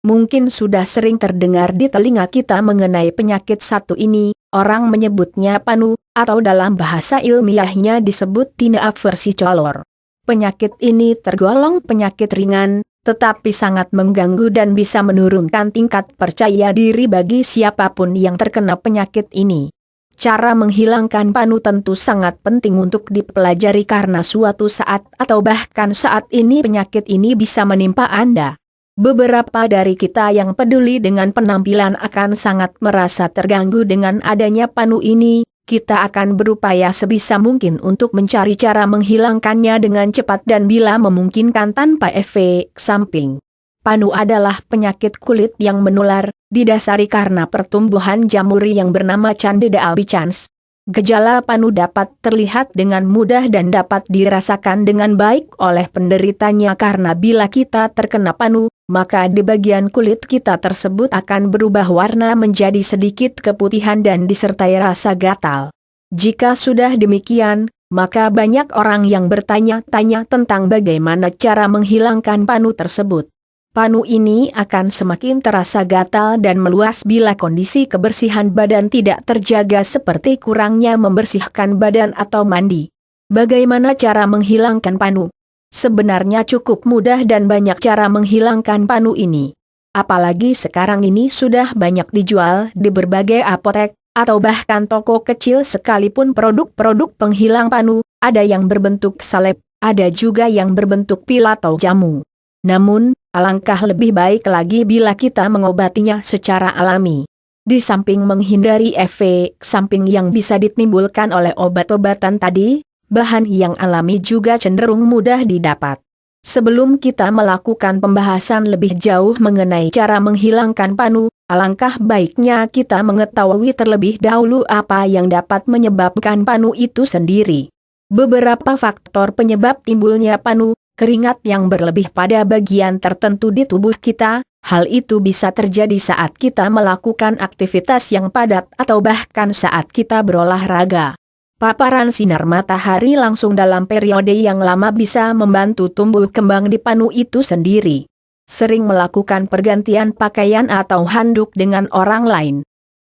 Mungkin sudah sering terdengar di telinga kita mengenai penyakit satu ini, orang menyebutnya panu, atau dalam bahasa ilmiahnya disebut tina aversi color. Penyakit ini tergolong penyakit ringan, tetapi sangat mengganggu dan bisa menurunkan tingkat percaya diri bagi siapapun yang terkena penyakit ini. Cara menghilangkan panu tentu sangat penting untuk dipelajari karena suatu saat atau bahkan saat ini penyakit ini bisa menimpa Anda. Beberapa dari kita yang peduli dengan penampilan akan sangat merasa terganggu dengan adanya panu ini. Kita akan berupaya sebisa mungkin untuk mencari cara menghilangkannya dengan cepat dan bila memungkinkan tanpa efek samping. Panu adalah penyakit kulit yang menular, didasari karena pertumbuhan jamur yang bernama Candida albicans. Gejala panu dapat terlihat dengan mudah dan dapat dirasakan dengan baik oleh penderitanya karena bila kita terkena panu, maka di bagian kulit kita tersebut akan berubah warna menjadi sedikit keputihan dan disertai rasa gatal. Jika sudah demikian, maka banyak orang yang bertanya-tanya tentang bagaimana cara menghilangkan panu tersebut. Panu ini akan semakin terasa gatal dan meluas bila kondisi kebersihan badan tidak terjaga seperti kurangnya membersihkan badan atau mandi. Bagaimana cara menghilangkan panu? Sebenarnya cukup mudah dan banyak cara menghilangkan panu ini. Apalagi sekarang ini sudah banyak dijual di berbagai apotek, atau bahkan toko kecil sekalipun produk-produk penghilang panu, ada yang berbentuk salep, ada juga yang berbentuk pil atau jamu. Namun, alangkah lebih baik lagi bila kita mengobatinya secara alami. Di samping menghindari efek samping yang bisa ditimbulkan oleh obat-obatan tadi, bahan yang alami juga cenderung mudah didapat. Sebelum kita melakukan pembahasan lebih jauh mengenai cara menghilangkan panu, alangkah baiknya kita mengetahui terlebih dahulu apa yang dapat menyebabkan panu itu sendiri. Beberapa faktor penyebab timbulnya panu: keringat yang berlebih pada bagian tertentu di tubuh kita. Hal itu bisa terjadi saat kita melakukan aktivitas yang padat atau bahkan saat kita berolahraga. Paparan sinar matahari langsung dalam periode yang lama bisa membantu tumbuh kembang di panu itu sendiri. Sering melakukan pergantian pakaian atau handuk dengan orang lain.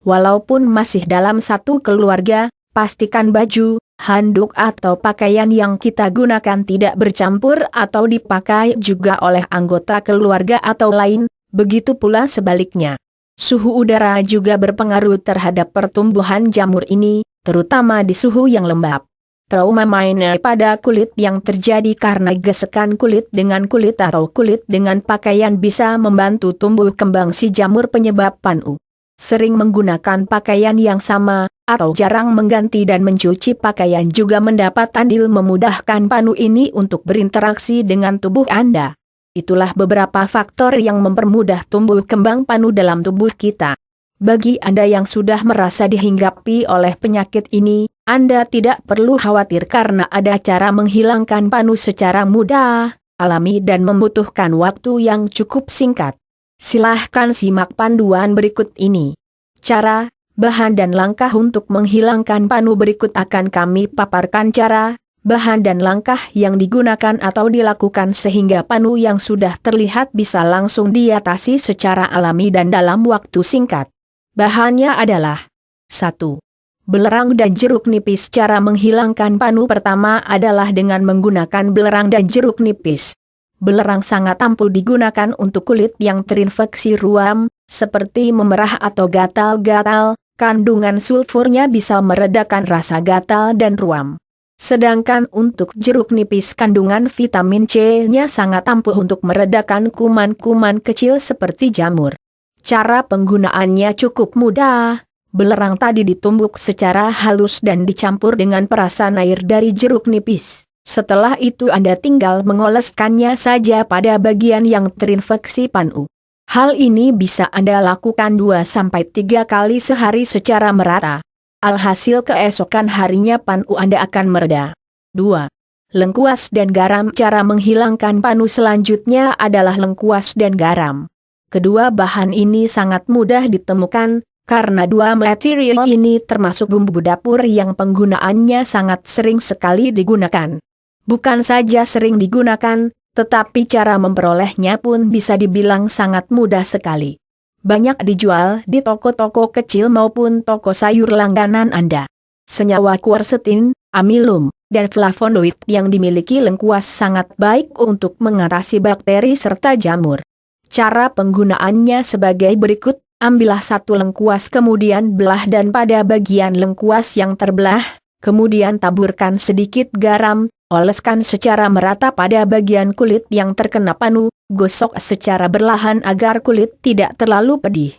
Walaupun masih dalam satu keluarga, pastikan baju, handuk atau pakaian yang kita gunakan tidak bercampur atau dipakai juga oleh anggota keluarga atau lain, begitu pula sebaliknya. Suhu udara juga berpengaruh terhadap pertumbuhan jamur ini, terutama di suhu yang lembab. Trauma minor pada kulit yang terjadi karena gesekan kulit dengan kulit atau kulit dengan pakaian bisa membantu tumbuh kembang si jamur penyebab panu. Sering menggunakan pakaian yang sama, atau jarang mengganti dan mencuci pakaian juga mendapat andil memudahkan panu ini untuk berinteraksi dengan tubuh Anda. Itulah beberapa faktor yang mempermudah tumbuh kembang panu dalam tubuh kita. Bagi Anda yang sudah merasa dihinggapi oleh penyakit ini, Anda tidak perlu khawatir karena ada cara menghilangkan panu secara mudah, alami dan membutuhkan waktu yang cukup singkat. Silahkan simak panduan berikut ini. Cara, bahan dan langkah untuk menghilangkan panu berikut akan kami paparkan cara, bahan dan langkah yang digunakan atau dilakukan sehingga panu yang sudah terlihat bisa langsung diatasi secara alami dan dalam waktu singkat. Bahannya adalah 1. Belerang dan jeruk nipis. Cara menghilangkan panu pertama adalah dengan menggunakan belerang dan jeruk nipis. Belerang sangat ampuh digunakan untuk kulit yang terinfeksi ruam, seperti memerah atau gatal-gatal. Kandungan sulfurnya bisa meredakan rasa gatal dan ruam. Sedangkan untuk jeruk nipis kandungan vitamin C-nya sangat ampuh untuk meredakan kuman-kuman kecil seperti jamur. Cara penggunaannya cukup mudah. Belerang tadi ditumbuk secara halus dan dicampur dengan perasan air dari jeruk nipis. Setelah itu Anda tinggal mengoleskannya saja pada bagian yang terinfeksi panu. Hal ini bisa Anda lakukan 2-3 kali sehari secara merata. Alhasil keesokan harinya panu Anda akan mereda. 2. Lengkuas dan garam. Cara menghilangkan panu selanjutnya adalah lengkuas dan garam. Kedua bahan ini sangat mudah ditemukan, karena dua material ini termasuk bumbu dapur yang penggunaannya sangat sering sekali digunakan. Bukan saja sering digunakan, Tetapi cara memperolehnya pun bisa dibilang sangat mudah sekali. Banyak dijual di toko-toko kecil maupun toko sayur langganan Anda. Senyawa quercetin, amilum, dan flavonoid yang dimiliki lengkuas sangat baik untuk mengatasi bakteri serta jamur. Cara penggunaannya sebagai berikut, ambillah satu lengkuas kemudian belah dan pada bagian lengkuas yang terbelah, kemudian taburkan sedikit garam, oleskan secara merata pada bagian kulit yang terkena panu, gosok secara berlahan agar kulit tidak terlalu pedih.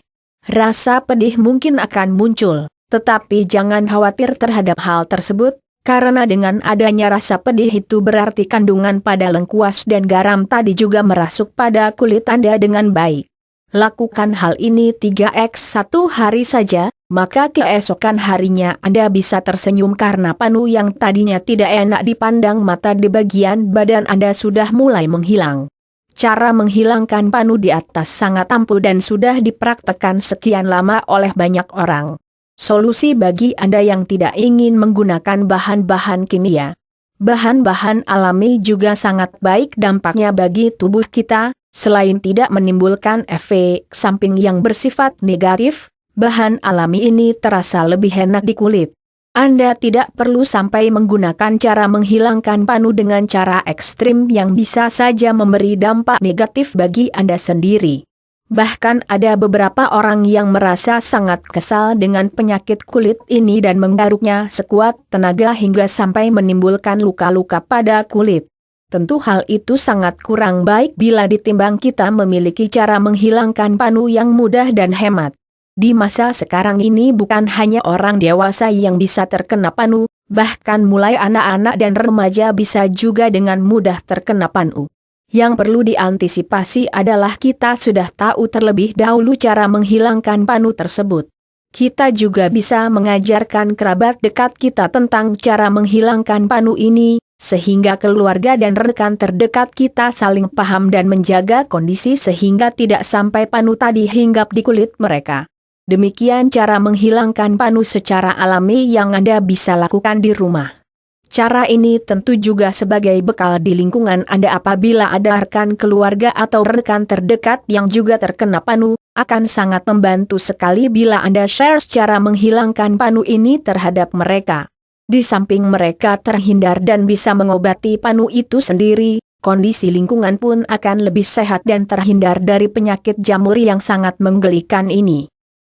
Rasa pedih mungkin akan muncul, tetapi jangan khawatir terhadap hal tersebut, karena dengan adanya rasa pedih itu berarti kandungan pada lengkuas dan garam tadi juga merasuk pada kulit Anda dengan baik. Lakukan hal ini 3x1 hari saja, maka keesokan harinya Anda bisa tersenyum karena panu yang tadinya tidak enak dipandang mata di bagian badan Anda sudah mulai menghilang. Cara menghilangkan panu di atas sangat ampuh dan sudah dipraktekkan sekian lama oleh banyak orang. Solusi bagi Anda yang tidak ingin menggunakan bahan-bahan kimia. Bahan-bahan alami juga sangat baik dampaknya bagi tubuh kita. Selain tidak menimbulkan efek samping yang bersifat negatif, bahan alami ini terasa lebih enak di kulit. Anda tidak perlu sampai menggunakan cara menghilangkan panu dengan cara ekstrim yang bisa saja memberi dampak negatif bagi Anda sendiri. Bahkan ada beberapa orang yang merasa sangat kesal dengan penyakit kulit ini dan menggaruknya sekuat tenaga hingga sampai menimbulkan luka-luka pada kulit. Tentu hal itu sangat kurang baik bila ditimbang kita memiliki cara menghilangkan panu yang mudah dan hemat. Di masa sekarang ini bukan hanya orang dewasa yang bisa terkena panu, bahkan mulai anak-anak dan remaja bisa juga dengan mudah terkena panu. Yang perlu diantisipasi adalah kita sudah tahu terlebih dahulu cara menghilangkan panu tersebut. Kita juga bisa mengajarkan kerabat dekat kita tentang cara menghilangkan panu ini, sehingga keluarga dan rekan terdekat kita saling paham dan menjaga kondisi sehingga tidak sampai panu tadi hinggap di kulit mereka. Demikian cara menghilangkan panu secara alami yang Anda bisa lakukan di rumah. Cara ini tentu juga sebagai bekal di lingkungan Anda apabila ada rekan keluarga atau rekan terdekat yang juga terkena panu, akan sangat membantu sekali bila Anda share cara menghilangkan panu ini terhadap mereka. Di samping mereka terhindar dan bisa mengobati panu itu sendiri, kondisi lingkungan pun akan lebih sehat dan terhindar dari penyakit jamur yang sangat menggelikan ini.